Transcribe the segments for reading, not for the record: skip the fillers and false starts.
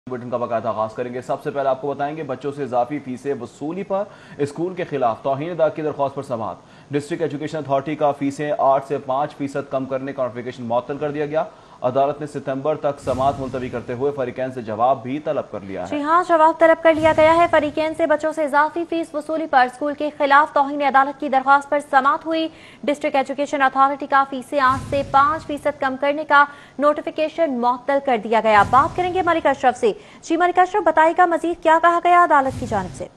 Bulletin का बाकायदा आगाज करेंगे। सबसे पहले आपको बताएंगे बच्चों से इजाफी फीसें वसूली पर स्कूल के खिलाफ तौहीन-ए-दाद की दरख्वास्त पर समाअत। डिस्ट्रिक्ट एजुकेशन अथॉरिटी का फीसें 8 से 5% कम करने का नोटिफिकेशन मुअत्तल कर दिया गया। अदालत ने सितंबर तक समाअत मुलतवी करते हुए फरीकैन से जवाब भी तलब कर लिया है। जी हाँ, जवाब तलब कर लिया गया है। फरीकैन से बच्चों से इजाफी फीस वसूली पर स्कूल के खिलाफ तौहीन-ए-अदालत की दरख्वास्त पर समाअत हुई। डिस्ट्रिक्ट एजुकेशन अथॉरिटी का फीसें 8 से 5% कम करने का नोटिफिकेशन मुअत्तल कर दिया गया। बात करेंगे मलिक अशरफ से। जी मलिक अशरफ, बताइएगा मजीद क्या कहा गया अदालत की जानिब से?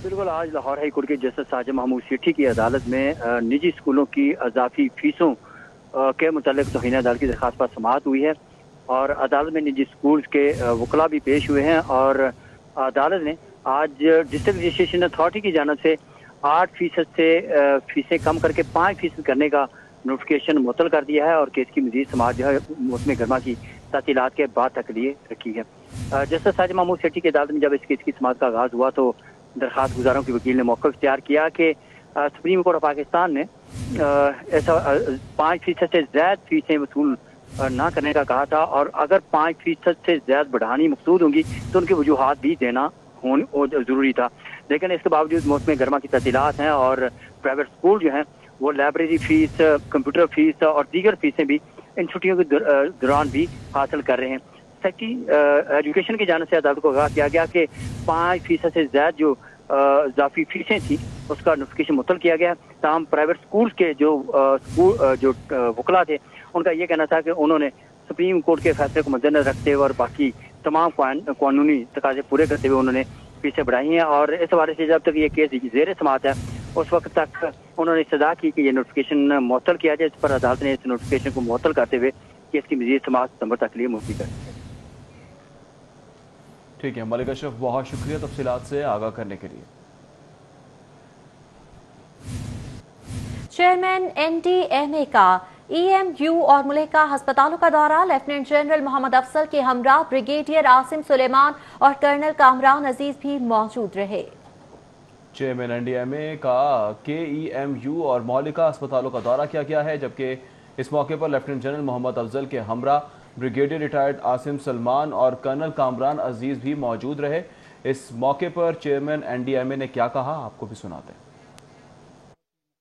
बिल्कुल, आज लाहौर हाई कोर्ट के जस्टिस साजिद महमूद सेठी की अदालत में निजी स्कूलों की इजाफी फीसों के मुतालिक तौहीन-ए-अदालत की दरख्वास्त पर समाअत हुई है और अदालत में निजी स्कूल के वकला भी पेश हुए हैं। और अदालत ने आज डिस्ट्रिक्ट रजिस्ट्रेशन अथॉरिटी की जानिब से 8% से फीसें कम करके 5% करने का नोटिफिकेशन मुअत्तल कर दिया है और केस की मजीद समाअत जो है मौसम गर्मा की तातीलात के बाद तक लिए रखी है। जस्टिस साजिद महमूद सेठी की अदालत में जब इस केस की समाअत का आगाज हुआ तो दरख्वास्त गुजारों के वकील ने मौका इख्तियार किया कि सुप्रीम कोर्ट ऑफ पाकिस्तान ने ऐसा 5% से ज्यादा फीसें वसूल ना करने का कहा था और अगर 5% से ज्यादा बढ़ानी मकसूद होंगी तो उनके वजूहात भी देना जरूरी था। लेकिन इसके बावजूद मौसम गर्मा की तफसीलात हैं और प्राइवेट स्कूल जो हैं वो लाइब्रेरी फीस, कंप्यूटर फीस और दीगर फीसें भी इन छुट्टियों के दौरान भी हासिल कर रहे हैं। सेक्रेटरी एजुकेशन की जानिब से अदालत को आगाह किया गया कि 5% से ज्यादा जो इजाफी फीसें थी उसका नोटिफिकेशन मुअत्तल किया गया। तमाम प्राइवेट स्कूल के जो वकला थे उनका ये कहना था कि उन्होंने सुप्रीम कोर्ट के फैसले को मद्देनजर रखते हुए और बाकी तमाम कानूनी तकाजे पूरे करते हुए उन्होंने फीसें बढ़ाई हैं। और इस हवाले से जब तक ये केस जेर समाअत है उस वक्त तक उन्होंने सदा की कि ये नोटिफिकेशन मुअत्तल किया जाए। इस पर अदालत ने इस नोटिफिकेशन को मुअत्तल करते हुए केस की मजीद समाअत सितंबर तक लिए मुलतवी कर दी। ठीक है मलिक अशरफ, बहुत शुक्रिया तफसीलात से आगाह करने के लिए। चेयरमैन NDMA का EMU और मुलेका अस्पतालों का दौरा। लेफ्टिनेंट जनरल मोहम्मद अफजल के हमरा ब्रिगेडियर आसिम सुलेमान और कर्नल कामरान अजीज भी मौजूद रहे। चेयरमैन NDMA का KEMU और मौलिका अस्पतालों का दौरा किया गया है, जबकि इस मौके पर लेफ्टिनेंट जनरल मोहम्मद अफजल के हमरा ब्रिगेडियर रिटायर्ड आसिम सलमान और कर्नल कामरान अजीज भी मौजूद रहे। इस मौके पर चेयरमैन NDMA ने क्या कहा, आपको भी सुनाते हैं।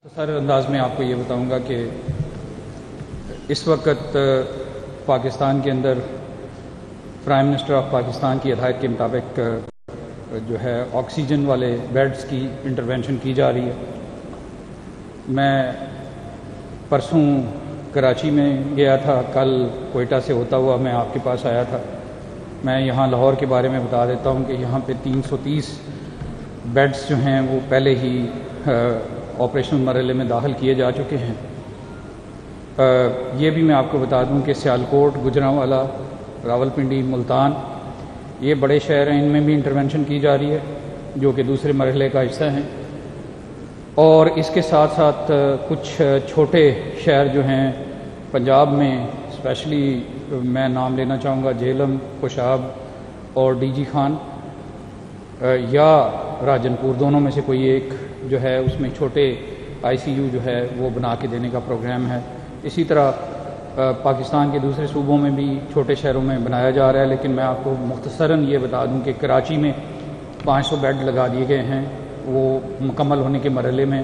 तो सर अंदाज में आपको ये बताऊंगा कि इस वक्त पाकिस्तान के अंदर प्राइम मिनिस्टर ऑफ पाकिस्तान की हिदायत के मुताबिक जो है ऑक्सीजन वाले बेड्स की इंटरवेंशन की जा रही है। मैं परसों कराची में गया था, कल कोयटा से होता हुआ मैं आपके पास आया था। मैं यहाँ लाहौर के बारे में बता देता हूँ कि यहाँ पे 330 बेड्स जो हैं वो पहले ही ऑपरेशनल मरहले में दाखिल किए जा चुके हैं। ये भी मैं आपको बता दूं कि सियालकोट, गुजरांवाला, रावलपिंडी, मुल्तान ये बड़े शहर हैं, इनमें भी इंटरवेंशन की जा रही है जो कि दूसरे मरहले का हिस्सा हैं। और इसके साथ साथ कुछ छोटे शहर जो हैं पंजाब में, स्पेशली मैं नाम लेना चाहूँगा झेलम, खुशाब और DG खान या राजनपुर, दोनों में से कोई एक जो है उसमें छोटे ICU जो है वो बना के देने का प्रोग्राम है। इसी तरह पाकिस्तान के दूसरे सूबों में भी छोटे शहरों में बनाया जा रहा है। लेकिन मैं आपको मुख्तसरन ये बता दूं कि कराची में 500 बेड लगा दिए गए हैं, वो मुकम्मल होने के मरहले में।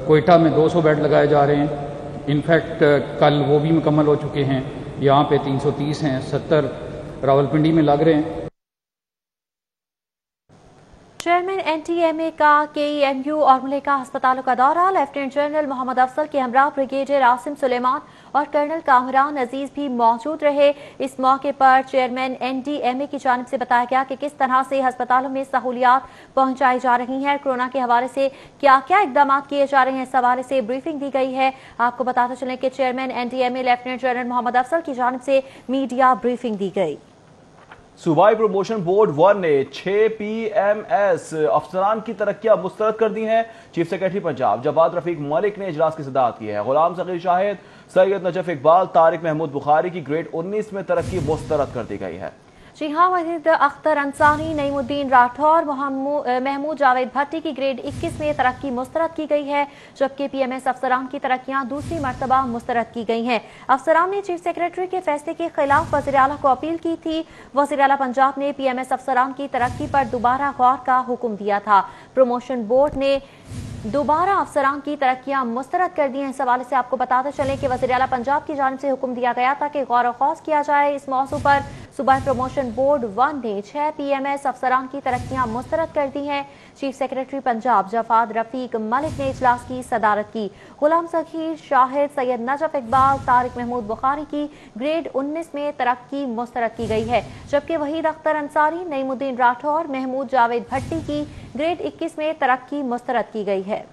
कोयटा में 200 बेड लगाए जा रहे हैं, इनफैक्ट कल वो भी मुकम्मल हो चुके हैं। यहाँ पे 330 हैं, 70 रावलपिंडी में लग रहे हैं। चेयरमैन NDMA का KEMU और मुलेका अस्पतालों का दौरा। लेफ्टिनेंट जनरल मोहम्मद अफजल के हमरा ब्रिगेडियर आसिम सुलेमान और कर्नल कामरान अजीज भी मौजूद रहे। इस मौके पर चेयरमैन NDMA की जानिब से बताया गया कि किस तरह से अस्पतालों में सहूलियात पहुंचाई जा रही हैं, कोरोना के हवाले से क्या क्या इकदाम किए जा रहे हैं, इस हवाले से ब्रीफिंग दी गई है। आपको बताते चलें कि chairman NDMA lieutenant general Mohammad Afzal की जानिब से मीडिया ब्रीफिंग दी गई। सूबाई प्रमोशन बोर्ड 1 ने 6 PMS अफसरान की तरक्कियां मुस्तरद कर दी हैं। चीफ सेक्रेटरी पंजाब जवाद रफीक मलिक ने इजलास की सदारत की है। गुलाम सगीर शाहिद, सैयद नजफ इकबाल, तारिक महमूद बुखारी की ग्रेड 19 में तरक्की मुस्तरद कर दी गई है। जी हाँ, वहीद अख्तर अंसारी, नईमुद्दीन राठौर, महमूद जावेद भट्टी की ग्रेड 21 में तरक्की मुस्तरद की गई है, जबकि PMS अफसरान की तरक्कियां दूसरी मरतबा मुस्तरद की गई हैं। अफसरान ने चीफ सेक्रेटरी के फैसले के खिलाफ वज़ीर आला को अपील की थी। वज़ीर आला पंजाब ने PMS अफसरान की तरक्की पर दोबारा गौर का हुक्म दिया था। प्रमोशन बोर्ड ने दोबारा अफसरान की तरक्कियां मुस्तरद कर दी हैं। इस हवाले से आपको बताते चलें कि वज़ीर आला पंजाब की जानिब से हुक्म दिया गया था कि गौर ख़ौस किया जाए इस मौजू पर। सूबाई प्रमोशन बोर्ड 1 ने 6 PMS अफसरान की तरक्कियां मुस्तरद कर दी हैं। चीफ सेक्रेटरी पंजाब जफाद रफीक मलिक ने इजलास की सदारत की। गुलाम ज़कीर, शाहिद, सैयद नजफ इकबाल, तारिक महमूद बुखारी की ग्रेड 19 में तरक्की मुस्तरद की गई है, जबकि वहीद अख्तर अंसारी, नईमुद्दीन राठौर, महमूद जावेद भट्टी की ग्रेड 21 में तरक्की मुस्तरद की गई है।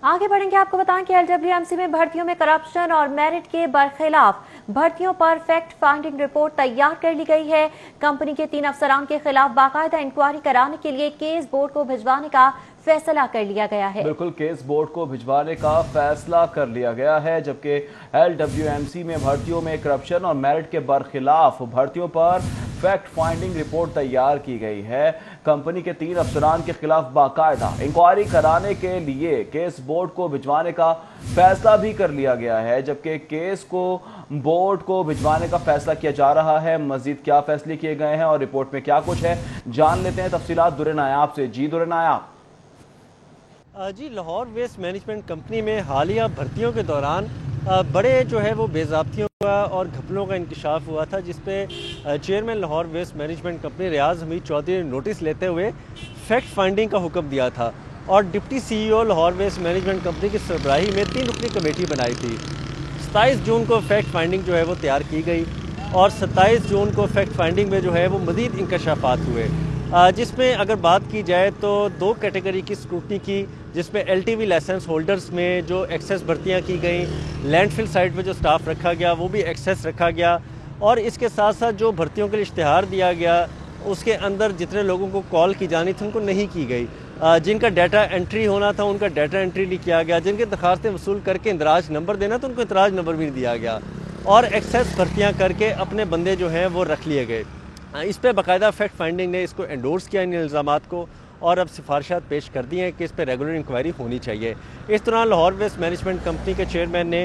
आगे बढ़ेंगे, आपको बताएं कि LWMC में भर्तियों में करप्शन और मेरिट के बरखिलाफ भर्तियों पर फैक्ट फाइंडिंग रिपोर्ट तैयार कर ली गई है। कंपनी के 3 अफसरान के खिलाफ बाकायदा इंक्वायरी कराने के लिए केस बोर्ड को भिजवाने का फैसला कर लिया गया है। बिल्कुल, केस बोर्ड को भिजवाने का फैसला कर लिया गया है, जबकि LWMC में भर्तियों में करप्शन और मेरिट के बरखिलाफ भर्तियों पर फैक्ट फाइंडिंग रिपोर्ट तैयार की गई है। कंपनी के 3 अफसरान के खिलाफ बाकायदा इंक्वायरी कराने के लिए केस बोर्ड को भिजवाने का फैसला भी कर लिया गया है, जबकि केस को बोर्ड को भिजवाने का फैसला किया जा रहा है। मजीद क्या फैसले किए गए हैं और रिपोर्ट में क्या कुछ है, जान लेते हैं तफसीलात दुर्रे नायाब से। जी दुर्रे नायाब। जी, लाहौर वेस्ट मैनेजमेंट कंपनी में हालिया भर्तियों के दौरान बड़े जो है वो बेज़ाब्तियों का और घपलों का इंकशाफ हुआ था, जिसपे chairman Lahore waste management company Riaz Hamid Chaudhry ने नोटिस लेते हुए फैक्ट फाइंडिंग का हुक्म दिया था और deputy CEO Lahore waste management company की सरबराही में 3 रुकनी कमेटी बनाई थी। 27 जून को फैक्ट फाइंडिंग जो है वो तैयार की गई और 27 जून को फैक्ट फाइंडिंग में जो है वो मज़ीद इंकशाफात हुए, जिसमें अगर बात की जाए तो 2 कैटेगरी की स्क्रूटनी की, जिसमें LTV लाइसेंस होल्डर्स में जो एक्सेस भर्तियां की गई, लैंडफिल साइट पे जो स्टाफ रखा गया वो भी एक्सेस रखा गया और इसके साथ साथ जो भर्तियों के लिए इश्तिहार दिया गया उसके अंदर जितने लोगों को कॉल की जानी थी उनको नहीं की गई। जिनका डाटा एंट्री होना था उनका डाटा एंट्री नहीं किया गया, जिनके दरखास्तें वसूल करके इंदराज नंबर देना तो उनको इंदराज नंबर भी नहीं दिया गया और एक्सेस भर्तियाँ करके अपने बंदे जो हैं वो रख लिए गए। इस पर बाकायदा फैक्ट फाइंडिंग ने इसको एंडोर्स किया इन इल्ज़ामात को और अब सिफारिशात पेश कर दी हैं कि इस पर रेगुलर इंक्वायरी होनी चाहिए। इस दौरान लाहौर वेस्ट मैनेजमेंट कंपनी के चेयरमैन ने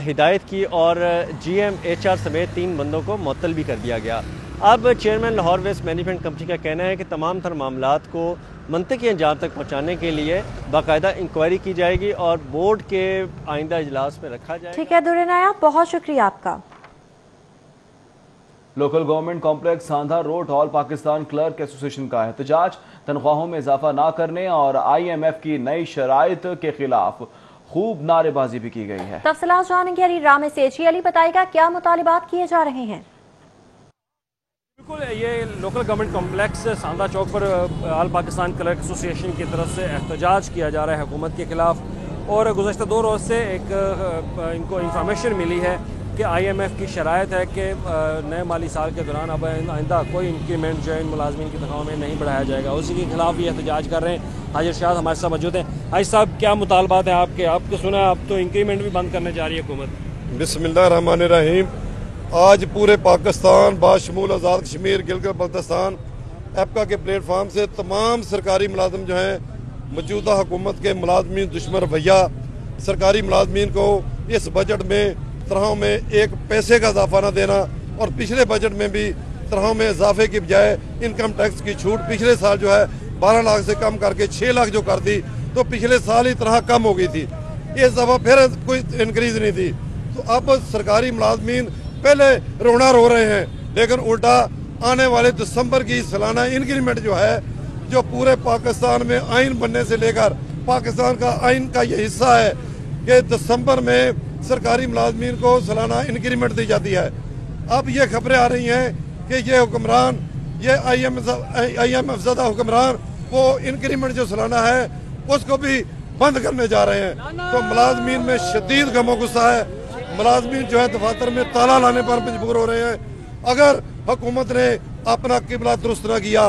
हिदायत की और GM HR समेत 3 बंदों को मुअत्तल भी कर दिया गया। अब chairman Lahore waste management company का कहना है कि तमाम तर मामलात को मंतकी अंजाम तक पहुँचाने के लिए बाकायदा इंक्वायरी की जाएगी और बोर्ड के आइंदा इजलास में रखा जाएगा। ठीक है दुर्रे नायाब, बहुत शुक्रिया आपका। लोकल गवर्नमेंट कॉम्प्लेक्स सांधा road all Pakistan clerk association का एहतजाज, तनख्वाहों में इजाफा ना करने और IMF की नई शराइत के खिलाफ खूब नारेबाजी भी की गई है। तफसीलात जानेंगे अली रामे से। जी अली, बताएगा क्या मुतालिबात किए जा रहे हैं? बिल्कुल, ये लोकल गवर्नमेंट कॉम्प्लेक्स सांधा चौक पर ऑल पाकिस्तान क्लर्क एसोसिएशन की तरफ से एहतजाज किया जा रहा है हुकूमत के खिलाफ और गुज़श्ता 2 रोज़ से इनको इंफॉर्मेशन मिली है कि IMF की शराइत है कि नए माली साल के दौरान अब आइंदा कोई इंक्रीमेंट जो है इन मुलाजमीन की तनख्वाह में नहीं बढ़ाया जाएगा। उसी के खिलाफ ये एहतजाज कर रहे हैं। हाजिर शाह हमारे साथ मौजूद हैं। हाजिर साहब, क्या मुतालबात हैं आपके? आपको सुना अब तो इंक्रीमेंट भी बंद करने जा रही है हुकूमत। बिस्मिल्लाहिर्रहमानिर्रहीम। आज पूरे पाकिस्तान बाशमूल आज़ाद कश्मीर गिलगित बल्तिस्तान एप्का के प्लेटफार्म से तमाम सरकारी मुलाजिम जो हैं मौजूदा हुकूमत के मुलाजमीन दुश्मन रवैया, सरकारी मुलाजमीन को इस बजट में तनख्वाहों में 1 पैसे का इजाफा न देना और पिछले बजट में भी तनख्वाहों में इजाफे की बजाय इनकम टैक्स की छूट पिछले साल जो है 12 लाख से कम करके 6 लाख जो कर दी, तो पिछले साल ही तनख्वाह कम हो गई थी, इस दफा फिर कोई इंक्रीज नहीं थी। तो अब सरकारी मुलाजमीन पहले रोना रो रहे हैं, लेकिन उल्टा आने वाले दिसंबर की सालाना इंक्रीमेंट जो है, जो पूरे पाकिस्तान में आइन बनने से लेकर पाकिस्तान का आइन का ये हिस्सा है कि दिसंबर में सरकारी मुलाजमीन को सालाना इंक्रीमेंट दी जाती है। अब ये खबरें आ रही हैं कि ये हुक्मरान, ये IMF ज़दा हुक्मरान वो इंक्रीमेंट जो सालाना है उसको भी बंद करने जा रहे हैं। तो मुलाजमीन में शदीद गमो गुस्सा है। मुलाजमीन जो है दफातर में ताला लाने पर मजबूर हो रहे हैं। अगर हुकूमत ने अपना किबला दुरुस्त न किया,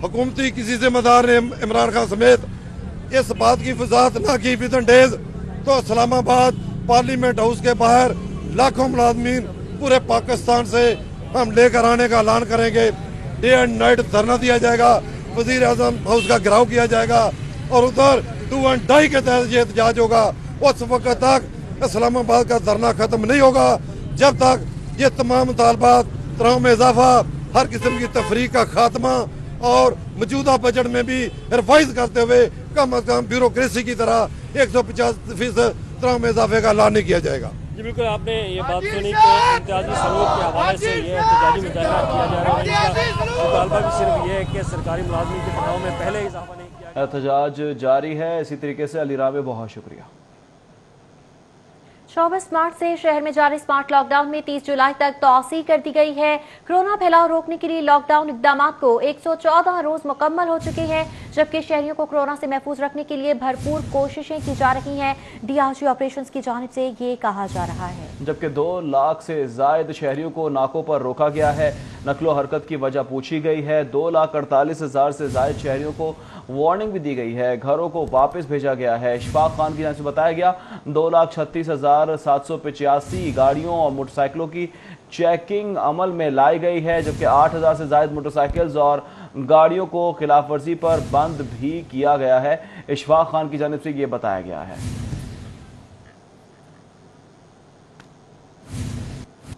हुकूमती किसी जिम्मेदार ने इमरान खान समेत इस बात की वजाहत न की विदिन डेज, तो इस्लामाबाद पार्लियामेंट हाउस के बाहर लाखों मुलाजमीन पूरे पाकिस्तान से हम लेकर आने का ऐलान करेंगे। डे एंड नाइट धरना दिया जाएगा, वजीर आजम हाउस का घेराव किया जाएगा और उधर डू एंड डाई के तहत ये एहतजाज होगा। उस वक्त तक इस्लामाबाद का धरना खत्म नहीं होगा जब तक ये तमाम मुतालबात, तनाव में इजाफा, हर किस्म की तफरीक का खात्मा और मौजूदा बजट में भी रिवाइज करते हुए कम अज कम ब्यूरोक्रेसी की तरह 150% तनाव में इजाफे का ऐलान नहीं किया जाएगा। जी बिल्कुल, आपने ये बात सुनी कि इम्तियाजी सलूक के हवाले से ये एहतजाजी मुजाहरा किया जा रहा है। इनका मुतालबा भी सिर्फ ये है कि सरकारी मुलाजमीन के तनाव में पहले इजाफा नहीं किया गया। एहतजाज जारी है। इसी तरीके से अली रामे, बहुत शुक्रिया। 24 मार्च से शहर में जारी स्मार्ट लॉकडाउन में 30 जुलाई तक तौसी कर दी गई है। कोरोना फैलाव रोकने के लिए लॉकडाउन इकदाम को 114 रोज मुकम्मल हो चुके हैं, जबकि शहरियों को कोरोना से महफूज रखने के लिए भरपूर कोशिशें की जा रही हैं। डीआरजी ऑपरेशंस की जानिब से ये कहा जा रहा है। जबकि 2 लाख से जायद शहरियों को नाकों पर रोका गया है। नकलो हरकत की वजह पूछी गई है। 2,48,000 से जायद शहरियों को वार्निंग भी दी गई है। घरों को वापस भेजा गया है। इशफाक खान की जानिब से बताया गया 2,36,785 गाड़ियों और मोटरसाइकिलों की चेकिंग अमल में लाई गई है, जबकि 8,000 से जायद मोटरसाइकिल्स और गाड़ियों को खिलाफ वर्जी पर बंद भी किया गया है। इशफाक खान की जानिब से यह बताया गया है।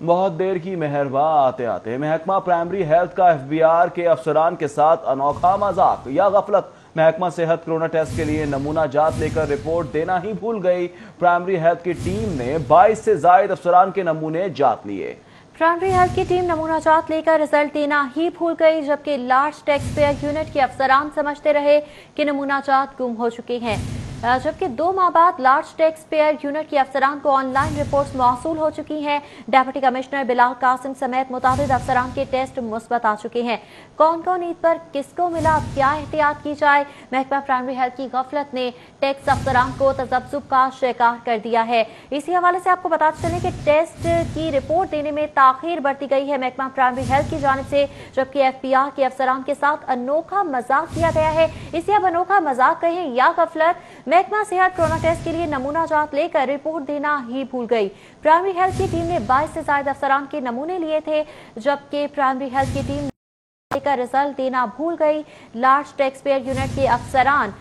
बहुत देर की मेहरबा आते आते महकमा प्राइमरी हेल्थ का FBR के अफसरान के साथ अनोखा मजाक या गफलत। महकमा सेहत कोरोना टेस्ट के लिए नमूना जात लेकर रिपोर्ट देना ही भूल गई। प्राइमरी हेल्थ की टीम ने 22 से जायद अफसरान के नमूने जात लिए। प्राइमरी हेल्थ की टीम नमूना जात लेकर रिजल्ट देना ही भूल गई, जबकि लार्ज टैक्स पेयर यूनिट के अफसरान समझते रहे कि नमूना जात गुम हो चुके हैं। जबकि 2 माह बाद लार्ज टैक्स पेयर यूनिट के अफसरान को ऑनलाइन रिपोर्ट्स मौसूल हो चुकी हैं। डिप्टी कमिश्नर बिलाल कासिम समेत मुताबिद अफसरान के टेस्ट मुस्बत आ चुके हैं। कौन कौन ईद पर किसको मिला, क्या एहतियात की जाए, महकमा प्राइमरी हेल्थ की गफलत ने टैक्स अफसरान को तजब्जुब का शिकार कर दिया है। इसी हवाले से आपको बताते चलें कि टेस्ट की रिपोर्ट देने में ताखीर बरती गई है महकमा प्राइमरी हेल्थ की जानिब से, जबकि FBR के अफसरान के साथ अनोखा मजाक किया गया है। इसे अब अनोखा मजाक कहें या गफलत, महकमा सेहत कोरोना टेस्ट के लिए नमूना जात लेकर रिपोर्ट देना ही भूल गई। प्राइमरी हेल्थ की टीम ने 22 से ज्यादा अफसरान के नमूने लिए थे, जबकि प्राइमरी हेल्थ की टीम लेकर रिजल्ट देना भूल गई। लार्ज टैक्स पेयर यूनिट के अफसरान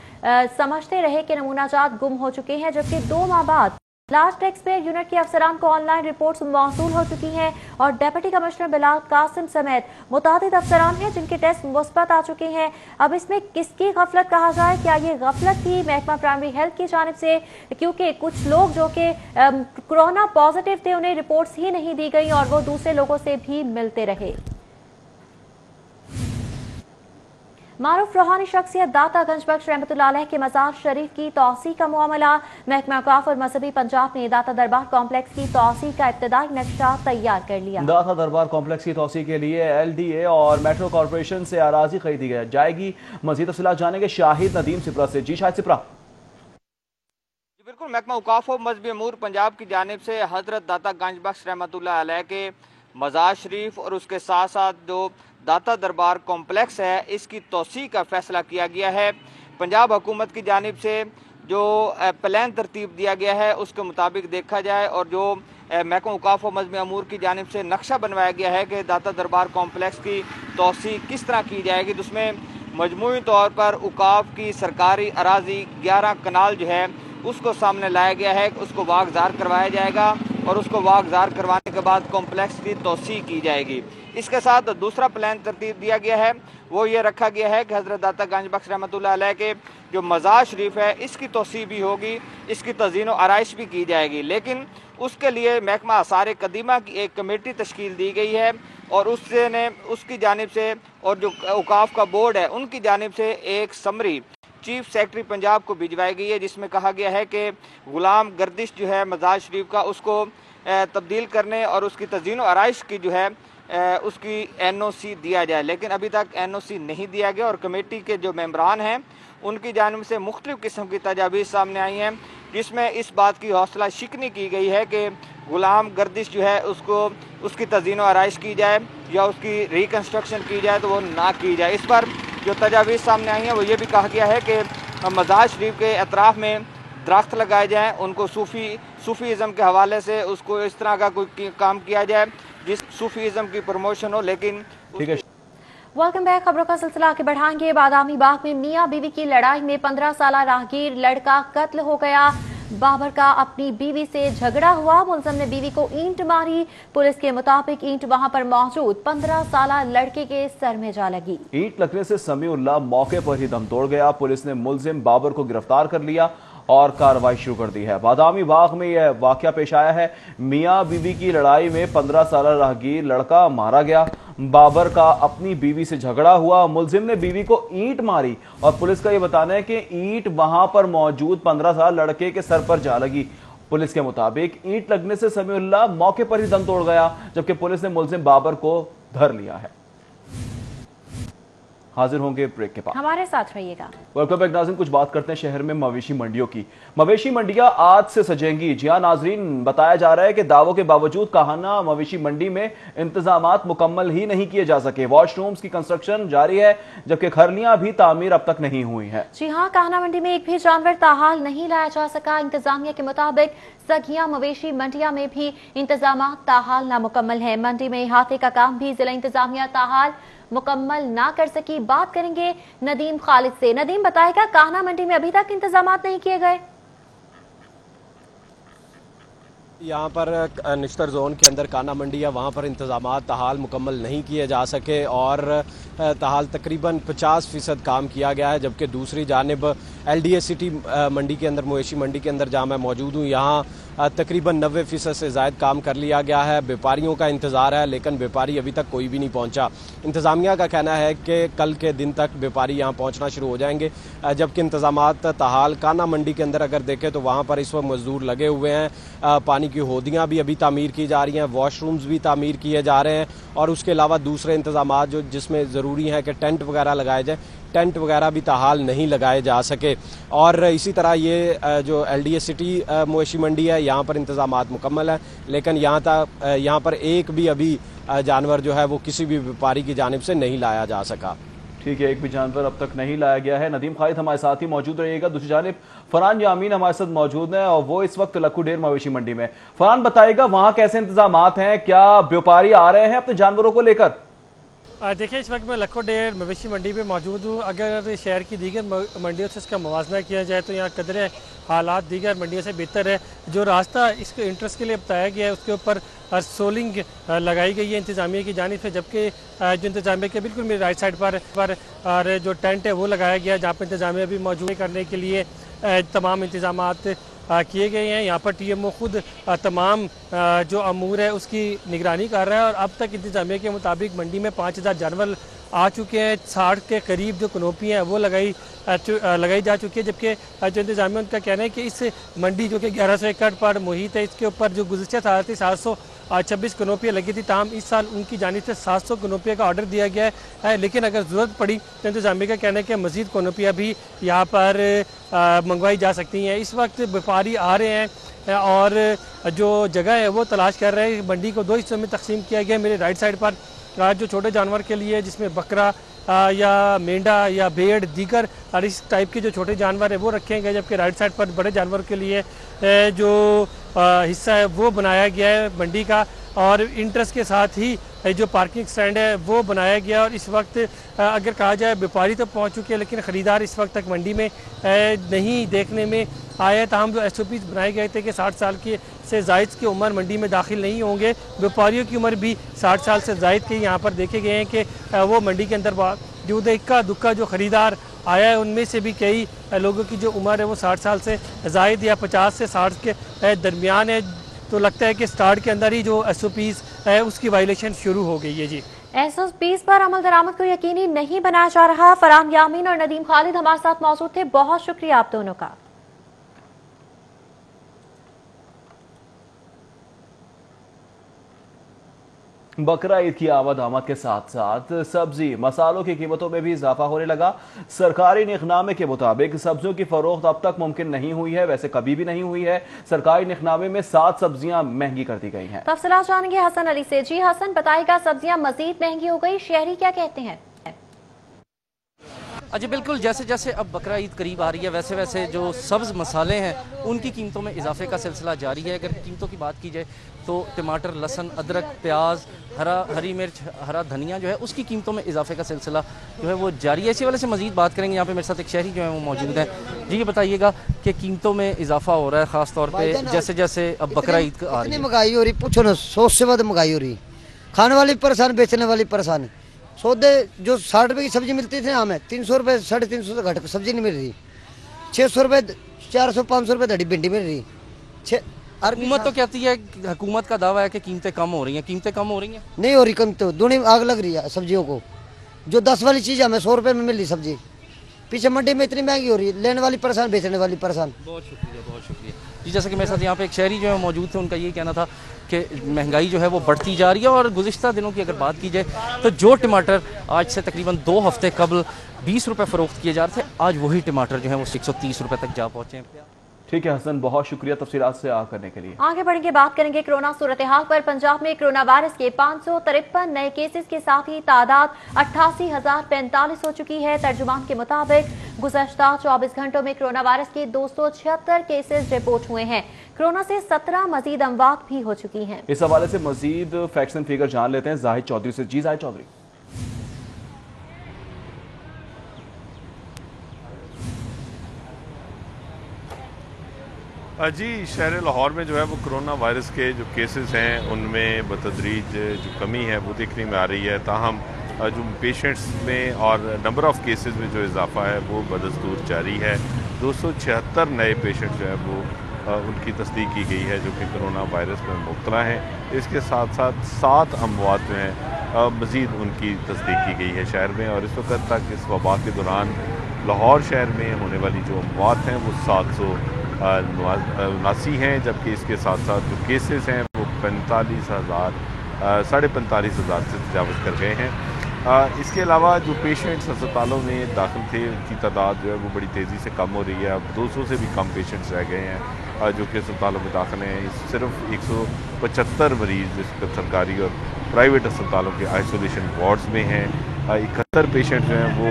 समझते रहे कि नमूना जात गुम हो चुके हैं, जबकि 2 माह बाद लार्ज टैक्स पेयर यूनिट के अफसरान को ऑनलाइन रिपोर्ट्स मौसूल हो चुकी हैं और डिप्टी कमिश्नर बिलाल कासिम समेत मुतादिद अफसरान हैं जिनके टेस्ट मुस्बत आ चुके हैं। अब इसमें किसकी गफलत कहा जाए, क्या ये गफलत थी महकमा प्राइमरी हेल्थ की जानिब से, क्योंकि कुछ लोग जो कि कोरोना पॉजिटिव थे उन्हें रिपोर्ट्स ही नहीं दी गई और वो दूसरे लोगों से भी मिलते रहे। मारूफ रूहानी शख्सियत दाता गंजबख्श रहमतुल्लाह अलैह के मज़ार शरीफ की तौसी का मामला। महकमा औक़ाफ़ और मजहबी पंजाब ने दाता दरबार कॉम्प्लेक्स की तौसी का इब्तदाई नक्शा तैयार कर लिया। दाता दरबार कॉम्प्लेक्स की तौसी के लिए LDA और मेट्रो कॉर्पोरेशन से अराजी खरीदी जाएगी। मज़ीद तफ़सीलात जानेंगे शाहिद नदीम सिपरा से। जी शाहिद सिपरा। बिल्कुल, महकमा औक़ाफ़ और मजहबी अमूर पंजाब की जानिब से हज़रत दाता गंजबख्श रहमतुल्लाह अलैह के मज़ार शरीफ और उसके साथ साथ जो दाता दरबार कॉम्प्लेक्स है इसकी तौसी का फैसला किया गया है। पंजाब हुकूमत की जानिब से जो प्लान तरतीब दिया गया है उसके मुताबिक देखा जाए और जो महकमा औक़ाफ़ और मजहबी अमूर की जानिब से नक्शा बनवाया गया है कि दाता दरबार कॉम्प्लेक्स की तौसी किस तरह की जाएगी, तो उसमें मजमूई तौर पर औक़ाफ़ की सरकारी अराजी 11 कनाल जो है उसको सामने लाया गया है। उसको वागज़ार करवाया जाएगा और उसको वागज़ार करवाने के बाद कॉम्प्लेक्स की तौसी की जाएगी। इसके साथ दूसरा प्लान तरतीब दिया गया है, वो ये रखा गया है कि हज़रत दाता गंजबख्श रहमतुल्लाह अलैह के जो मज़ार शरीफ है इसकी तौसी भी होगी, इसकी तज़ीन व आराइश भी की जाएगी। लेकिन उसके लिए महकमा आसार कदीमा की एक कमेटी तश्कील दी गई है और उसकी जानिब से और जो औक़ाफ़ का बोर्ड है उनकी जानिब से एक समरी चीफ सेक्रेटरी पंजाब को भिजवाई गई है, जिसमें कहा गया है कि गुलाम गर्दिश जो है मज़ार शरीफ का उसको तब्दील करने और उसकी तज़ीन व आराइश की जो है उसकी NOC दिया जाए। लेकिन अभी तक NOC नहीं दिया गया और कमेटी के जो मेंबरान हैं उनकी जानिब से मुख्तलिफ़ किस्म की तजावीज़ सामने आई हैं, जिसमें इस बात की हौसला शिकनी की गई है कि गुलाम गर्दिश जो है उसको उसकी तज़ीन व आराइश की जाए या उसकी रिकन्स्ट्रक्शन की जाए तो वो ना की जाए। इस पर जो तजावीज़ सामने आई हैं वो ये भी कहा गया है कि मज़ार शरीफ के अतराफ़ में दरख्त लगाए जाएँ, उनको सूफीज़म के हवाले से उसको इस तरह का कोई काम किया जाए जिस सूफीज़म की प्रमोशन हो। लेकिन ठीक है, वेलकम बैक। खबरों का सिलसिला आगे बढ़ाएंगे। बादामी बाग में मियां बीवी की लड़ाई में 15 साल राहगीर लड़का कत्ल हो गया। बाबर का अपनी बीवी से झगड़ा हुआ, मुलजिम ने बीवी को ईंट मारी। पुलिस के मुताबिक ईंट वहां पर मौजूद 15 साल लड़के के सर में जा लगी। ईंट लगने से समीउल्लाह मौके पर ही दम तोड़ गया। पुलिस ने मुलजिम बाबर को गिरफ्तार कर लिया और कार्रवाई शुरू कर दी है। बादामी बाग में यह वाकया पेश आया है। मियां बीवी की लड़ाई में 15 साल राहगीर लड़का मारा गया। बाबर का अपनी बीवी से झगड़ा हुआ, मुलजिम ने बीवी को ईंट मारी और पुलिस का यह बताना है कि ईंट वहां पर मौजूद 15 साल लड़के के सर पर जा लगी। पुलिस के मुताबिक ईंट लगने से समीउल्लाह मौके पर ही दम तोड़ गया, जबकि पुलिस ने मुलजिम बाबर को धर लिया है। हाजिर होंगे ब्रेक के बाद, हमारे साथ रहिएगा। वेलकम बैक नाज़रीन। कुछ बात करते हैं शहर में मवेशी मंडियों की। मवेशी मंडियां आज से सजेंगी। जी हां नाज़रीन, बताया जा रहा है कि दावों के बावजूद काहाना मवेशी मंडी में इंतजामात मुकम्मल ही नहीं किए जा सके। वॉशरूम्स की कंस्ट्रक्शन जारी है, जबकि खरलियां भी तामीर अब तक नहीं हुई है। जी हाँ, काहाना मंडी में एक भी जानवर ताहाल नहीं लाया जा सका। इंतजामिया के मुताबिक सगिया मवेशी मंडिया में भी इंतजाम ताहाल नामुकम्मल है। मंडी में इहाते का काम भी जिला इंतजामिया ताहाल मुकम्मल ना कर सकी। बात करेंगे नदीम खालिद से। नदीम, बताएगा कान्हा मंडी में अभी तक इंतजाम नहीं किए गए? यहाँ पर निश्तर जोन के अंदर कान्हा मंडी है, वहाँ पर इंतजामात ताहाल मुकम्मल नहीं किए जा सके और ताहाल तकरीबन 50% काम किया गया है। जबकि दूसरी जानिब LDA सिटी मंडी के अंदर, मवेशी मंडी के अंदर जहाँ मैं मौजूद हूँ, यहाँ तकरीबन 90% से ज़ायद काम कर लिया गया है। व्यापारियों का इंतज़ार है, लेकिन व्यापारी अभी तक कोई भी नहीं पहुँचा। इंतज़ामिया का कहना है कि कल के दिन तक व्यापारी यहाँ पहुँचना शुरू हो जाएंगे। जबकि इंतजामात ताहाल कान्हा मंडी के अंदर अगर देखें तो वहाँ पर इस वक्त मजदूर लगे हुए हैं। पानी की होदियाँ भी अभी तामीर की जा रही हैं, वॉशरूम्स भी तामीर किए जा रहे हैं और उसके अलावा दूसरे इंतजाम जो जिसमें ज़रूरी है कि टेंट वगैरह लगाए जाए, टेंट वगैरह भी ताहाल नहीं लगाए जा सके। और इसी तरह ये जो LDA सिटी मवेशी मंडी है, यहाँ पर इंतजामात मुकम्मल है, लेकिन यहाँ पर एक भी अभी जानवर जो है वो किसी भी व्यापारी की जानिब से नहीं लाया जा सका। ठीक है, एक भी जानवर अब तक नहीं लाया गया है। नदीम खालिद हमारे साथ ही मौजूद रहिएगा। दूसरी जानिब फरहान यामीन हमारे साथ मौजूद है और वो इस वक्त लक्कू डेर मवेशी मंडी में। फरहान, बताइएगा वहां कैसे इंतजामात हैं, क्या व्यापारी आ रहे हैं अपने जानवरों को लेकर? देखिए, इस वक्त मैं लक्को डेर मवेशी मंडी पे मौजूद हूँ। अगर शहर की दीगर मंडियों से इसका मुवाजना किया जाए तो यहाँ कदरे हालात दीगर मंडियों से बेहतर है। जो रास्ता इसके इंटरेस्ट के लिए बताया गया है उसके ऊपर सोलिंग लगाई गई है इंतजामिया की जानिब से, जबकि जो इंतजामिया के बिल्कुल मेरी राइट साइड पर और जो टेंट है वो लगाया गया है, जहाँ पर इंतजामिया भी मौजूद करने के लिए तमाम इंतजामात किए गए हैं। यहाँ पर TMO खुद तमाम जो अमूर है उसकी निगरानी कर रहा है और अब तक इंतजामिया के मुताबिक मंडी में 5000 जानवर आ चुके हैं। 60 के करीब जो कनोपी हैं वो लगाई जा चुकी है। जबकि जो इंतजामिया उनका कहना है कि इस मंडी जो कि 1100 एकड़ पर मुहित है, इसके ऊपर जो गुज़श्ता साल थी 726 कनोपियाँ लगी थी, ताहम इस साल उनकी जानिब से 700 कनोपिया का ऑर्डर दिया गया है। लेकिन अगर ज़रूरत पड़ी तो इंतजामिया का कहना है कि मज़ीद कनोपियाँ भी यहाँ पर मंगवाई जा सकती हैं। इस वक्त व्यापारी आ रहे हैं और जो जगह है वो तलाश कर रहे हैं। मंडी को 2 हिस्सों में तकसीम किया गया। मेरे राइट साइड पर जो छोटे जानवर के लिए, जिसमें बकरा या मेंढा या भेड़ दीगर और इस टाइप के जो छोटे जानवर है वो रखे गए, जबकि राइट साइड पर बड़े जानवर के लिए जो हिस्सा है वो बनाया गया है मंडी का और इंटरेस्ट के साथ ही जो पार्किंग स्टैंड है वो बनाया गया। और इस वक्त अगर कहा जाए व्यापारी तो पहुंच चुके हैं, लेकिन ख़रीदार इस वक्त तक मंडी में नहीं देखने में आए। ताहम जो SOPs बनाए गए थे कि 60 साल के से ज़ायद की उम्र मंडी में दाखिल नहीं होंगे, व्यापारियों की उम्र भी 60 साल से ज़ायद के यहाँ पर देखे गए हैं कि वो मंडी के अंदर जो इक्का दुक्का जो ख़रीदार आया है उनमें से भी कई लोगों की जो उम्र है वो 60 साल से ज़ायद या 50 से 60 के दरमियान है। तो लगता है कि स्टार्ट के अंदर ही जो SOPs है उसकी वायलेशन शुरू हो गई है। जी, SOPs पर अमल दरामद को यकीनी नहीं बनाया जा रहा। फरहान यामीन और नदीम खालिद हमारे साथ मौजूद थे, बहुत शुक्रिया आप दोनों का। बकरा ईद की आमद के साथ साथ सब्जी मसालों की कीमतों में भी इजाफा होने लगा। सरकारी निखनामे के मुताबिक सब्जियों की फरोख्त अब तक मुमकिन नहीं हुई है, वैसे कभी भी नहीं हुई है। सरकारी निखनामे में 7 सब्जियां महंगी कर दी गई हैं। तफसीलात जानेंगे हसन अली से। जी हसन, बताएगा सब्जियां मजीद महंगी हो गई, शहरी क्या कहते हैं? अच्छा बिल्कुल, जैसे जैसे अब बकरा ईद करीब आ रही है वैसे वैसे जो सब्ज़ मसाले हैं उनकी कीमतों में इजाफे का सिलसिला जारी है। अगर कीमतों की बात की जाए तो टमाटर, लहसुन, अदरक, प्याज, हरी मिर्च, हरा धनिया जो है उसकी कीमतों में इजाफे का सिलसिला जो है वो जारी है। इसी वाले से मज़ीद बात करेंगे। यहाँ पे मेरे साथ एक शहरी जो है वो मौजूद है। जी ये बताइएगा कि कीमतों में इजाफा हो रहा है ख़ास तौर पर जैसे जैसे अब बकरा ईद आ रही है। महंगाई हो रही, पूछो ना, 100 से ज्यादा महंगाई हो रही। खाने वाली परेशान, बेचने वाली परेशान। सौदे जो 60 रुपए की सब्जी मिलती थी हमें 300 रुपए 350 से घट सब्जी नहीं मिल रही। 600 रुपए 400 500 रुपए धड़ी भिंडी मिल रही। हुकूमत तो कहती है, हुकूमत का दावा है कि कीमतें कम हो रही हैं। कीमतें कम हो रही हैं? नहीं हो रही कम, तो दूनी आग लग रही है सब्जियों को। जो 10 वाली चीज हमें 100 रुपए में मिल रही सब्जी, पीछे मंडी में इतनी महंगी हो रही है। लेने वाली परेशान, बेचने वाली परेशान। बहुत शुक्रिया, बहुत शुक्रिया जी। जैसे कि मेरे साथ यहाँ पे एक शहरी जो है मौजूद थे, उनका ये कहना था कि महंगाई जो है वो बढ़ती जा रही है। और गुज़िश्ता दिनों की अगर बात की जाए तो जो टमाटर आज से तकरीबन 2 हफ्ते कबल 20 रुपये फ़रोख्त किए जा रहे थे, आज वही टमाटर जो है वो 130 रुपये तक जा पहुँचे हैं। ठीक है हसन, बहुत शुक्रिया तफसीलात से आ करने के लिए। आगे बढ़ेंगे, बात करेंगे कोरोना सूरत हाल पर। पंजाब में कोरोना वायरस के 553 नए केसेस के साथ ही तादाद 88,045 हो चुकी है। तर्जुमान के मुताबिक गुज़श्ता 24 घंटों में कोरोना वायरस के 276 केसेस रिपोर्ट हुए हैं। कोरोना से 17 मजीद अमवात भी हो चुकी हैं। इस हवाले से मजीद फैक्ट्स एंड फिगर जान लेते हैं जाहिद चौधरी से। जी जाहिद चौधरी। जी, शहर लाहौर में जो है वो कोरोना वायरस के जो केसेस हैं उनमें बतदरीज जो कमी है वो देखने में आ रही है। ताहम जो पेशेंट्स में और नंबर ऑफ़ केसेस में जो इजाफा है वो बदस्तूर जारी है। 276 नए पेशेंट जो है वो उनकी तस्दीक की गई है जो कि कोरोना वायरस में मुब्तला हैं। इसके साथ साथ 7 अमवात जो हैं मज़ीद उनकी तस्दीक की गई है शहर में। और इस वक्त तक इस वबा के दौरान लाहौर शहर में होने वाली जो अमवात हैं वो 779 हैं, जबकि इसके साथ साथ जो केसेस हैं वो 45,000 से तजावज़ कर गए हैं। इसके अलावा जो पेशेंट्स अस्पतालों में दाखिल थे उनकी तादाद जो है वो बड़ी तेज़ी से कम हो रही है। अब 200 से भी कम पेशेंट्स रह गए हैं जो कि अस्पतालों में दाखिल हैं। सिर्फ 175 मरीज़ इस सरकारी और प्राइवेट अस्पतालों के आइसोलेशन वार्ड्स में हैं। 71 पेशेंट जो हैं वो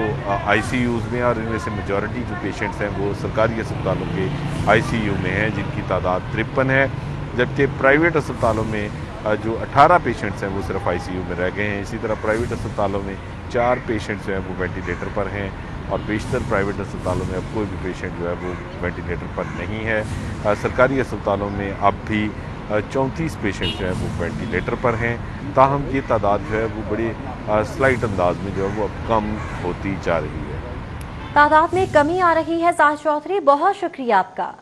ICUs में, और इनमें से मेजॉरिटी जो पेशेंट्स हैं वो सरकारी अस्पतालों के ICU में हैं जिनकी तादाद 53 है। जबकि प्राइवेट अस्पतालों में जो 18 पेशेंट्स हैं वो सिर्फ ICU में रह गए हैं। इसी तरह प्राइवेट अस्पतालों में 4 पेशेंट्स जो हैं वो वेंटिलेटर पर हैं और बेशतर प्राइवेट अस्पतालों में अब कोई भी पेशेंट जो है वो वेंटिलेटर पर नहीं है। सरकारी अस्पतालों में अब भी 34 पेशेंट जो है वो वेंटिलेटर पर हैं। ताहम ये तादाद जो है वो बड़ी स्लाइट अंदाज में जो है वो अब कम होती जा रही है। तादाद में कमी आ रही है। जाहिद चौधरी, बहुत शुक्रिया आपका।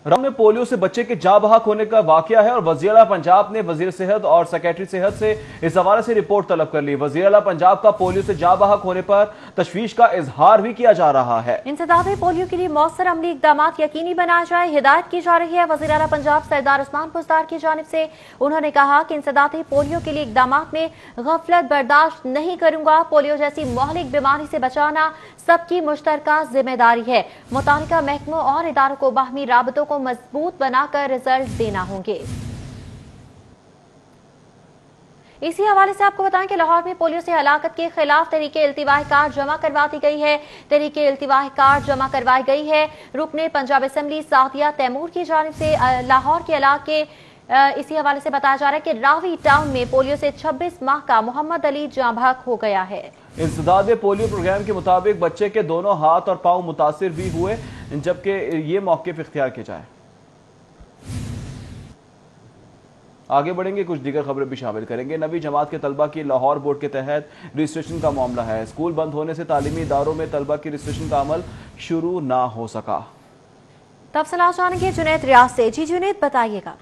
रम में पोलियो से बच्चे के जाँ बहक होने का वाकया है और वज़ीर आला पंजाब ने वज़ीर सेहत और सेक्रेटरी सेहत से इस हवाले से रिपोर्ट तलब कर ली। वज़ीर आला पंजाब का पोलियो से जाँ बहक होने पर तशवीश का इजहार भी किया जा रहा है। इंसदादे पोलियो के लिए मौसर अमली इकदाम यकीनी बनाया जाए, हिदायत की जा रही है। वज़ीर आला पंजाब सरदार उस्मान पुस्तार की जानिब से उन्होंने कहा कि इंसदादे पोलियो के लिए इकदाम में गफलत बर्दाश्त नहीं करूंगा। पोलियो जैसी महलिक बीमारी से बचाना सबकी मुश्तरका जिम्मेदारी है। मुतालिका महकमों और इदारों को बाहमी राबतों को मजबूत बनाकर रिजल्ट देना होंगे। इसी हवाले से आपको बताएं कि लाहौर में पोलियो से हलाकत के खिलाफ तहरीके इल्तिवाई कार्ड जमा करवा दी गई है। तहरीके इल्तिवाई कार्ड जमा करवाई गई है रुकने पंजाब असेंबली सादिया तैमूर की जानिब से लाहौर के इलाके। इसी हवाले से बताया जा रहा है कि रावी टाउन में पोलियो से 26 माह का मोहम्मद अली जाँ बहक हो गया है। इंसदादे पोलियो प्रोग्राम के मुताबिक बच्चे के दोनों हाथ और पांव मुतासिर भी हुए, जबकि ये मौक़िफ़ इख्तियार किया जाए। आगे बढ़ेंगे, कुछ दीगर खबरें भी शामिल करेंगे। नवी जमात के तलबा की लाहौर बोर्ड के तहत रजिस्ट्रेशन का मामला है। स्कूल बंद होने से तालीमी इदारों में तलबा की रजिस्ट्रेशन का अमल शुरू ना हो सका। तफसीलात जानेंगे जुनैद रियाज से। जी जुनैद, बताइएगा।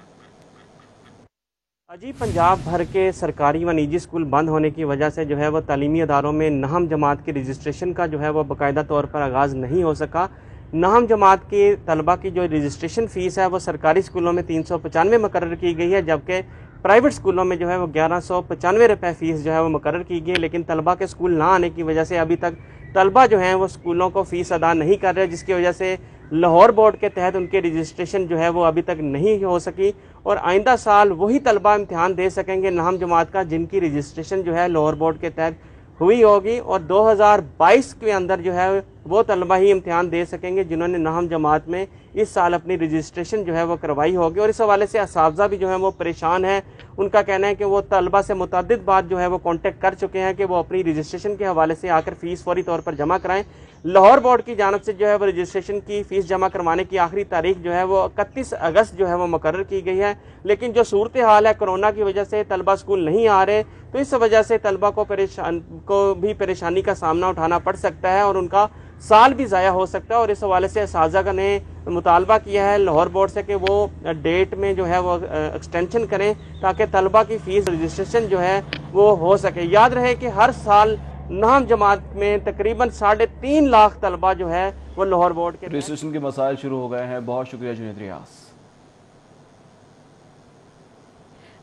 जी, पंजाब भर के सरकारी व निजी स्कूल बंद होने की वजह से जो है वो तालीमी इदारों में नहम जमात की रजिस्ट्रेशन का जो है वो बाकायदा तौर पर आगाज़ नहीं हो सका। नहम जमात के तलबा की जो रजिस्ट्रेशन फ़ीस है वो सरकारी स्कूलों में 395 मुकर्रर की गई है, जबकि प्राइवेट स्कूलों में जो है वो 1195 रुपये फ़ीस जो है वो मुकर्रर की गई है। लेकिन तलबा के स्कूल ना आने की वजह से अभी तक तलबा जो हैं वो स्कूलों को फ़ीस अदा नहीं कर रहे, जिसकी वजह से लाहौर बोर्ड के तहत उनके रजिस्ट्रेशन जो है वो अभी तक नहीं हो सकी। और आइंदा साल वही तलबा इम्तिहान दे सकेंगे नहम जमात का जिनकी रजिस्ट्रेशन जो है लाहौर बोर्ड के तहत हुई होगी और 2022 के अंदर जो है वो तलबा ही इम्तिहान दे सकेंगे जिन्होंने नहम जमात में इस साल अपनी रजिस्ट्रेशन जो है वो करवाई होगी। और इस हवाले से असातिज़ा भी जो है वो परेशान है। उनका कहना है कि वो तलबा से मुतअद्दिद बार जो है वो कांटेक्ट कर चुके हैं कि वो अपनी रजिस्ट्रेशन के हवाले से आकर फ़ीस फौरी तौर पर जमा कराएं। लाहौर बोर्ड की जानब से जो है वो रजिस्ट्रेशन की फ़ीस जमा करवाने की आखिरी तारीख जो है वो 31 अगस्त जो है वो मुकर्रर की गई है। लेकिन जो सूरत हाल है कोरोना की वजह से तलबा स्कूल नहीं आ रहे, तो इस वजह से तलबा को भी परेशानी का सामना उठाना पड़ सकता है और उनका साल भी ज़ाया हो सकता है। और इस हवाले से असातिज़ा ने मुतालबा किया है लाहौर बोर्ड से कि वो डेट में जो है वो एक्सटेंशन करें ताकि तलबा की फ़ीस रजिस्ट्रेशन जो है वो हो सके। याद रहे कि हर साल नहम जमात में तकरीबन 3.5 लाख तलबा जो है वो लाहौर बोर्ड के रजिस्ट्रेशन के मसाइल शुरू हो गए हैं। बहुत शुक्रिया जुनैद रियाज।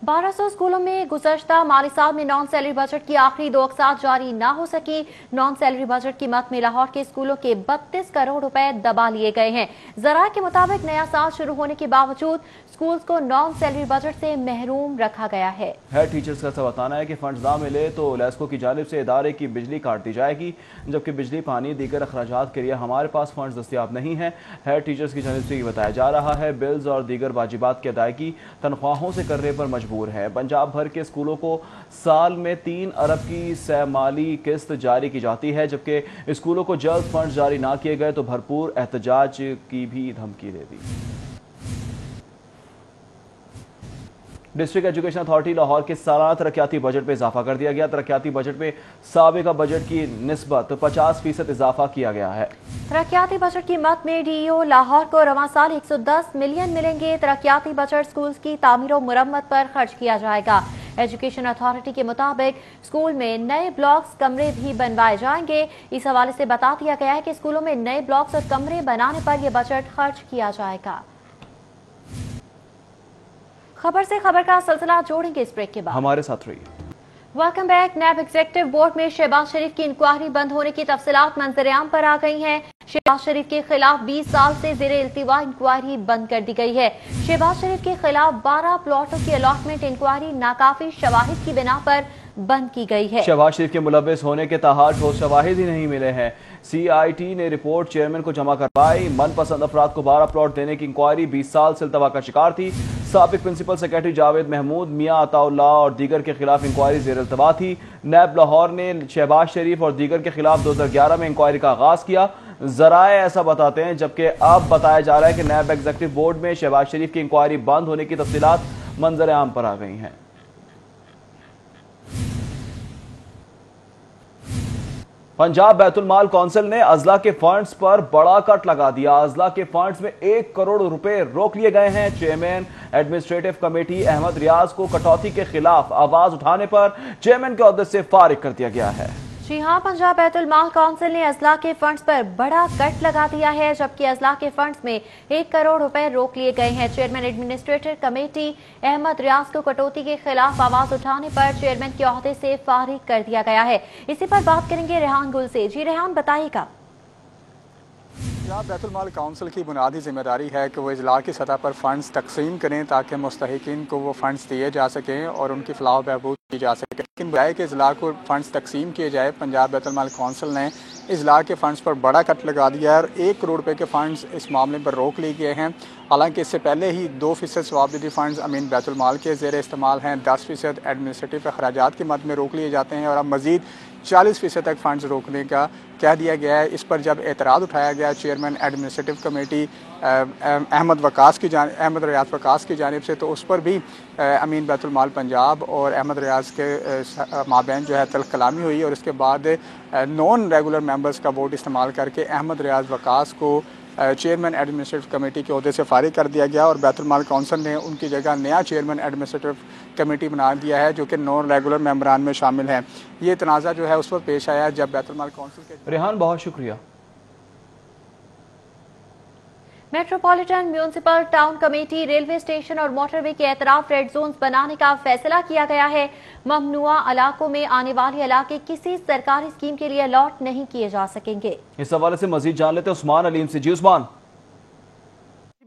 1200 स्कूलों में गुज़श्ता माली साल में नॉन सैलरी बजट की आखिरी 2 अक़सात जारी ना हो सकी। नॉन सैलरी बजट की मद में लाहौर के स्कूलों के 32 करोड़ रुपए दबा लिए गए हैं। ज़राए के मुताबिक नया साल शुरू होने के बावजूद स्कूल्स को नॉन सैलरी बजट से महरूम रखा गया है। हेड टीचर्स का बताना है कि फंड्स ना मिले तो लेस्को की जानिब से इदारे की बिजली काट दी जाएगी, जबकि बिजली, पानी, दीगर अखराजात के लिए हमारे पास फंड्स दस्तियाब नहीं है। हेड टीचर्स की जानिब से ये बताया जा रहा है बिल्स और दीगर वाजिबात की अदायगी तनख्वाहों से करने पर मजबूर है। पंजाब भर के स्कूलों को साल में 3 अरब की सहमाली किस्त जारी की जाती है, जबकि स्कूलों को जल्द फंड जारी ना किए गए तो भरपूर एहतजाज की भी धमकी दे दी। डिस्ट्रिक्ट एजुकेशन अथॉरिटी लाहौर के सालाना तरक्याती बजट में इजाफा कर दिया गया। तरक्याती बजट में साबिका बजट की निस्बत 50% इजाफा किया गया है। तरक्याती बजट की मद में डीईओ लाहौर को रवां साल 110 मिलियन मिलेंगे। तरक्याती बजट स्कूल्स की तामीर और मुरम्मत पर खर्च किया जाएगा। एजुकेशन अथॉरिटी के मुताबिक स्कूल में नए ब्लॉक्स, कमरे भी बनवाए जाएंगे। इस हवाले से बता दिया गया है कि स्कूलों में नए ब्लॉक्स और कमरे बनाने पर यह बजट खर्च किया जाएगा। खबर से खबर का सिलसिला जोड़ेंगे इस ब्रेक के बाद। हमारे साथ रहिए। Welcome back. NAB executive board में शहबाज शरीफ की इंक्वायरी बंद होने की तफसीलात मंजर-ए-आम पर आ गई हैं। शहबाज शरीफ के खिलाफ 20 साल से ज़ेरे इल्तिवा इंक्वायरी बंद कर दी गई है। शहबाज शरीफ के खिलाफ 12 प्लॉटों की अलॉटमेंट इंक्वायरी नाकाफी शवाहिद की बिना पर बंद की गई है। शहबाज शरीफ के मुलव्विस होने के ताहार ठोस शवाहिद ही नहीं मिले हैं। CIT ने रिपोर्ट चेयरमैन को जमा करवाई। मनपसंद अफराद को 12 प्लॉट देने की इंक्वायरी 20 साल से इल्तवा का शिकार थी। साबिक प्रिंसिपल सेक्रेटरी जावेद महमूद, मियां अताउल्लाह और दीगर के खिलाफ इंक्वायरी ज़ेर इल्तवा थी। नैब लाहौर ने शहबाज शरीफ और दीगर के खिलाफ 2011 में इंक्वायरी का आगाज किया। जराए ऐसा बताते हैं, जबकि अब बताया जा रहा है कि नैब एग्जीक्यूटिव बोर्ड में शहबाज शरीफ की इंक्वायरी बंद होने की तफसीलात मंजर आम पर आ गई हैं। पंजाब बैतुल माल कौंसिल ने अजला के फंड्स पर बड़ा कट लगा दिया। अजला के फंड्स में 1 करोड़ रुपए रोक लिए गए हैं। चेयरमैन एडमिनिस्ट्रेटिव कमेटी अहमद रियाज को कटौती के खिलाफ आवाज उठाने पर चेयरमैन के ओहदे से फारिग कर दिया गया है। जी हां, पंजाब बैतुल माल काउंसिल ने अजला के फंड्स पर बड़ा कट लगा दिया है, जबकि अजला के फंड्स में 1 करोड़ रुपए रोक लिए गए हैं। चेयरमैन एडमिनिस्ट्रेटिव कमेटी अहमद रियाज को कटौती के खिलाफ आवाज उठाने पर चेयरमैन के ओहदे से फारिग कर दिया गया है। इसी पर बात करेंगे रेहान गुल से। जी रेहान, बताइएगा। पंजाब बैतुल माल काउंसिल की बुनियादी जिम्मेदारी है कि वो इजला की सतह पर फ़ंड्स तकसीम करें ताकि मुस्तहिकीन को वो फ़ंड्स दिए जा सकें और उनकी फलाह बहबूद की जा सके। लेकिन बजाय के इजला को फ़ंड्स तकसीम किए जाए, पंजाब बैतुल माल काउंसिल ने इजला के फ़ंड्स पर बड़ा कट लगा दिया है और 1 करोड़ रुपए के फ़ंड्स इस मामले पर रोक लिए गए हैं। हालांकि इससे पहले ही 2% सवाबदीदी फ़ंड्स अमीन बैतुल माल के ज़ेर इस्तेमाल हैं। 10% एडमिनिस्ट्रेटिव अखराजात की मद में रोक लिए जाते हैं और अब मज़ीद 40% तक फ़ंड्स रोकने का कह दिया गया है। इस पर जब एतराज़ उठाया गया चेयरमैन एडमिनिस्ट्रेटिव कमेटी अहमद रियाज वकास की जानिब से, तो उस पर भी अमीन बैतुल माल पंजाब और अहमद रियाज के माबैन जो है तल्ख कलामी हुई और इसके बाद नॉन रेगुलर मेंबर्स का वोट इस्तेमाल करके अहमद रियाज वकास को चेयरमैन एडमिनिस्ट्रेटिव कमेटी के ओहदे से फारिग कर दिया गया और बैतुल माल काउंसिल ने उनकी जगह नया चेयरमैन एडमिनिस्ट्रेटिव कमेटी बना दिया है जो कि नॉन रेगुलर मेंबरान में शामिल है। ये तनाज़ा जो है उस वक्त पेश आया जब बैतुल माल काउंसिल के रेहान, बहुत शुक्रिया। Metropolitan municipal town committee railway station और मोटरवे के एतराफ रेड जोन्स बनाने का फैसला किया गया है। ममनुआ इलाकों में आने वाले इलाके किसी सरकारी स्कीम के लिए अलॉट नहीं किए जा सकेंगे। इस हवाले से मजीद जान लेते हैं उस्मान अलीम से। जी उस्मान।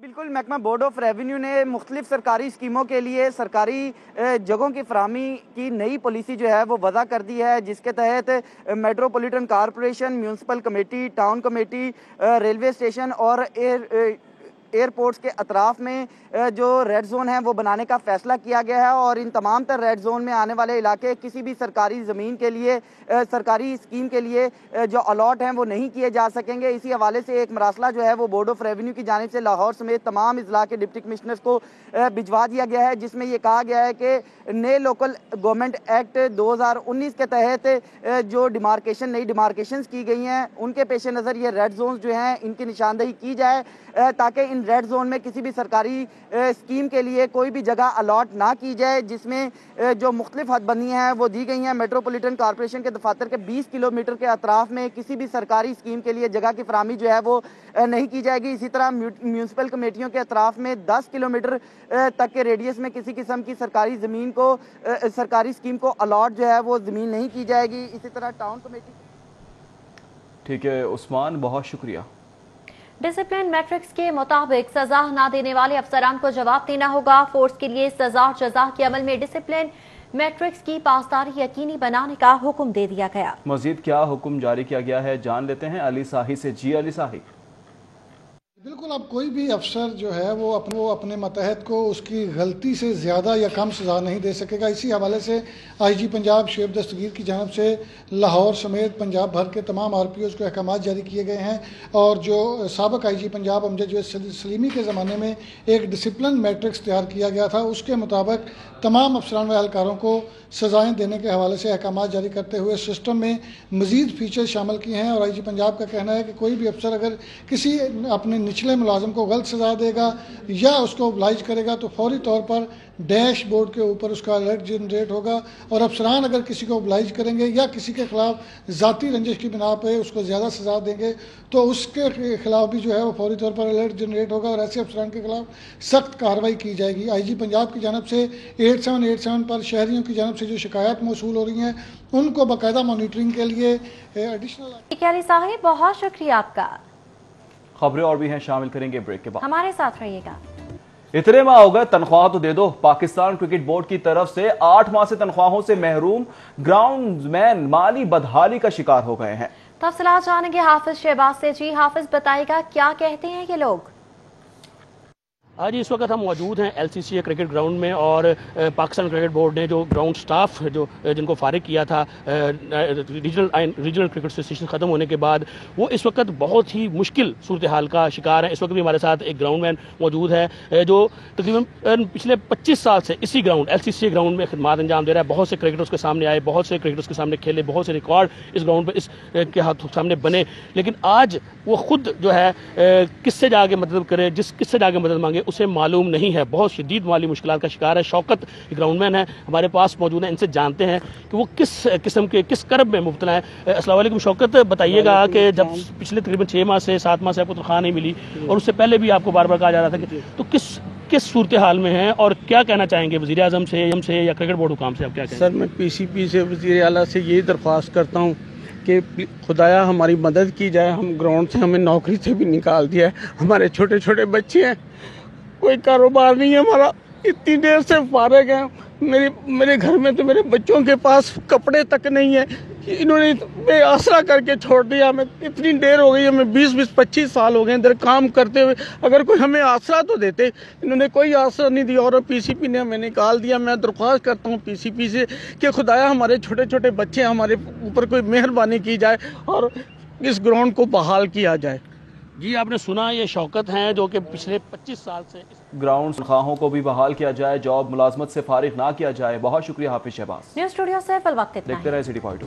बिल्कुल, महकमा बोर्ड ऑफ रेवेन्यू ने मुख्तलिफ सरकारी स्कीमों के लिए सरकारी जगहों की फराहमी की नई पॉलिसी जो है वो वज़ा कर दी है, जिसके तहत metropolitan corporation, municipal committee, town committee, railway station और एयरपोर्ट्स के अतराफ में जो रेड जोन है वो बनाने का फैसला किया गया है और इन तमाम तर रेड जोन में आने वाले इलाके किसी भी सरकारी ज़मीन के लिए, सरकारी स्कीम के लिए जो अलॉट हैं वो नहीं किए जा सकेंगे। इसी हवाले से एक मरासला जो है वो बोर्ड ऑफ रेवेन्यू की जानिब से लाहौर समेत तमाम इजला के डिप्टी कमिश्नर्स को भिजवा दिया गया है, जिसमें ये कहा गया है कि नए लोकल गवर्नमेंट एक्ट 2019 के तहत जो नई डिमार्केशन की गई हैं उनके पेश नज़र ये रेड जोन जो हैं इनकी निशानदेही की जाए, ताकि इन रेड जोन में किसी भी सरकारी स्कीम के लिए कोई भी जगह अलॉट ना की जाए, जिसमें जो मुख्तलिफ हदबंदियाँ हैं वो दी गई हैं। मेट्रोपॉलिटन कॉरपोरेशन के दफातर के 20 किलोमीटर के अतराफ में किसी भी सरकारी स्कीम के लिए जगह की फराहमी जो है वो नहीं की जाएगी। इसी तरह म्यूनसिपल कमेटियों के अतराफ में 10 किलोमीटर तक के रेडियस में किसी किस्म की सरकारी ज़मीन को, सरकारी स्कीम को अलॉट जो है वो ज़मीन नहीं की जाएगी। इसी तरह टाउन कमेटी। ठीक है उस्मान, बहुत शुक्रिया। डिसिप्लिन मैट्रिक्स के मुताबिक सजा न देने वाले अफसरान को जवाब देना होगा। फोर्स के लिए सजा और जजा के अमल में डिसिप्लिन मैट्रिक्स की पासदारी यकीनी बनाने का हुक्म दे दिया गया। मजीद क्या हुक्म जारी किया गया है जान लेते हैं अली साही से। जी अली साही। बिल्कुल, अब कोई भी अफसर जो है वो अपने मतहत को उसकी गलती से ज़्यादा या कम सज़ा नहीं दे सकेगा। इसी हवाले से IG पंजाब शुएब दस्तगीर की जानब से लाहौर समेत पंजाब भर के तमाम RPOs को अहकाम जारी किए गए हैं और जो साबिक IG पंजाब अमजद सलीमी के ज़माने में एक डिसिप्लिन मैट्रिक्स तैयार किया गया था, उसके मुताबिक तमाम अफसरान व एहलकारों को सज़ाएँ देने के हवाले से अहकाम जारी करते हुए सिस्टम में मज़ीद फीचर शामिल किए हैं। और IG पंजाब का कहना है कि कोई भी अफसर अगर किसी अपने निचले मुलाजिम को गलत सज़ा देगा या उसको ओब्लाइज करेगा तो फौरी तौर पर डैशबोर्ड के ऊपर उसका अलर्ट जनरेट होगा और अफसरान अगर किसी को ओब्लाइज करेंगे या किसी के खिलाफ ज़ाती रंजिश की बिना पर उसको ज़्यादा सज़ा देंगे तो उसके खिलाफ भी जो है वो फौरी तौर पर अलर्ट जनरेट होगा और ऐसे अफसरान के खिलाफ सख्त कार्रवाई की जाएगी। IG पंजाब की जानब से 8787 पर शहरियों की जानब से जो शिकायत मौसूल हो रही हैं उनको बाकायदा मॉनिटरिंग के लिए एडिशनल साहिब बहुत शुक्रिया आपका। खबरें और भी हैं, शामिल करेंगे ब्रेक के बाद, हमारे साथ रहिएगा। इतने माह हो गए तनख्वाह तो दे दो। पाकिस्तान क्रिकेट बोर्ड की तरफ से 8 माह से तनख्वाहों से महरूम ग्राउंडमैन माली बदहाली का शिकार हो गए हैं। तफसीलात जानेंगे हाफिज शहबाज से। जी हाफिज, बताएगा क्या कहते हैं ये लोग। आज इस वक्त हम मौजूद हैं LCCA क्रिकेट ग्राउंड में और पाकिस्तान क्रिकेट बोर्ड ने जो ग्राउंड स्टाफ जो जिनको फारिग किया था रीजनल क्रिकेट एसोसिएशन ख़त्म होने के बाद, वो इस वक्त बहुत ही मुश्किल सूरत हाल का शिकार है। इस वक्त भी हमारे साथ एक ग्राउंडमैन मौजूद है जो तकरीबन पिछले 25 साल से इसी ग्राउंड LCCA ग्राउंड में खिदमत अंजाम दे रहा है। बहुत से क्रिकेटर्स के सामने आए, बहुत से क्रिकेटर्स के सामने खेले, बहुत से रिकॉर्ड इस ग्राउंड पर इसके हाथ सामने बने, लेकिन आज वो खुद जो है किससे जाके मदद करे, किससे जाके मदद मांगे उसे मालूम नहीं है। बहुत शदीद माली मुश्किलात का शिकार है। शौकत ग्राउंडमैन है हमारे पास मौजूद है, इनसे जानते हैं कि वो किस किस्म के किस कर्ब में मुब्तला है। अस्सलाम वालेकुम शौकत, बताइएगा कि जब पिछले तकरीबन 6 माह से 7 माह से आपको तनख्वाह नहीं मिली और उससे पहले भी आपको बार बार कहा जा रहा था कि तो किस सूरत हाल में है और क्या कहना चाहेंगे वज़ीर आज़म से या क्रिकेट बोर्ड हुकाम से, आप क्या कहेंगे? सर, मैं PCP से वज़ीर आला से यही दरख्वास्त करता हूँ कि खुदाया हमारी मदद की जाए। हम ग्राउंड से, हमें नौकरी से भी निकाल दिया है, हमारे छोटे छोटे बच्चे हैं, कोई कारोबार नहीं है हमारा, इतनी देर से फारिग हैं। मेरे घर में तो मेरे बच्चों के पास कपड़े तक नहीं है, इन्होंने बेआसरा करके छोड़ दिया हमें। इतनी देर हो गई, हमें 20-25 साल हो गए इधर काम करते हुए, अगर कोई हमें आसरा तो देते, इन्होंने कोई आसरा नहीं दिया और PCP ने हमें निकाल दिया। मैं दरख्वास्त करता हूँ PCP से कि खुदाया हमारे छोटे छोटे बच्चे, हमारे ऊपर कोई मेहरबानी की जाए और इस ग्राउंड को बहाल किया जाए। जी, आपने सुना, ये शौकत हैं जो कि पिछले 25 साल से ग्राउंड तनख्वाहों को भी बहाल किया जाए, जॉब मुलाजमत से फारिग ना किया जाए। बहुत शुक्रिया हाफिज शहबाज। न्यूज़ स्टूडियो से फिल वक्त इतना। देखते रहे सिटी पॉइंट।